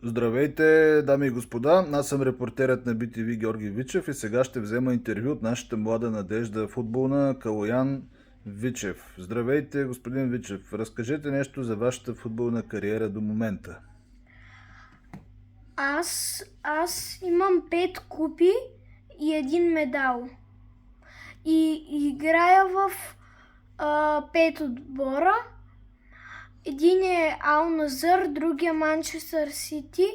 Здравейте, дами и господа! Аз съм репортерът на BTV Георги Вичев и сега ще взема интервю от нашата млада надежда футболна Калоян Вичев. Здравейте, господин Вичев! Разкажете нещо за вашата футболна кариера до момента. Аз имам 5 купи и един медал. И играя в 5 отбора. Един е Ал Назър, другия Манчестър Сити,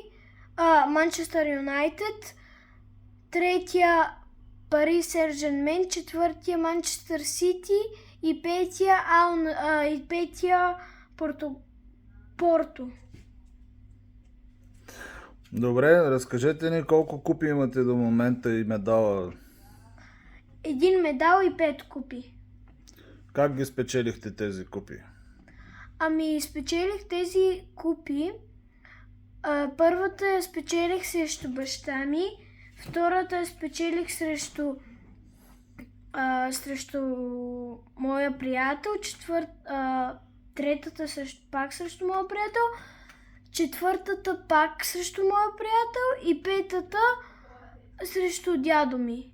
Манчестър Юнайтед, третия Пари Сен-Жермен, четвъртия Манчестър Сити и петия Порто. Добре, разкажете ни колко купи имате до момента и медала. Един медал и 5 купи. Как ги спечелихте тези купи? Спечелих тези купи. Първата я спечелих срещу баща ми, втората я спечелих срещу моя приятел, третата пак срещу моя приятел, четвъртата пак срещу моя приятел и петата срещу дядо ми.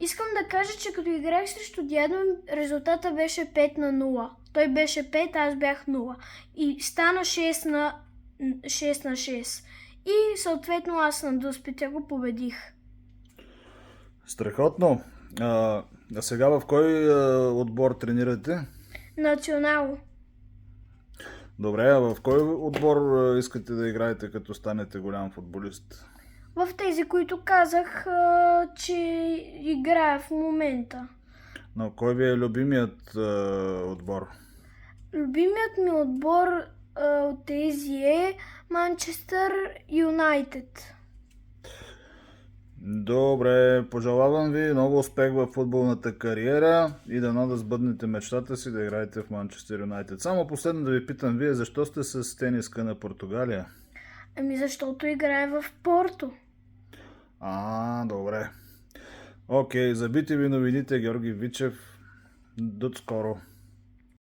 Искам да кажа, че като играх срещу дядо ми, резултата беше 5-0. Той беше 5, аз бях 0. И стана 6 на 6. И съответно аз на дуспите го победих. Страхотно! А сега в кой отбор тренирате? Национал. Добре, а в кой отбор искате да играете като станете голям футболист? В тези, които казах, че играя в момента. Но кой ви е любимият отбор? Любимият ми отбор от тези е Манчестър Юнайтед. Добре, пожелавам ви много успех в футболната кариера и дано да сбъднете мечтата си да играете в Манчестър Юнайтед. Само последно да ви питам, вие защо сте с тениска на Португалия? Защото играе в Порто. Добре. Окей, за BTV новините Георги Вичев. До скоро.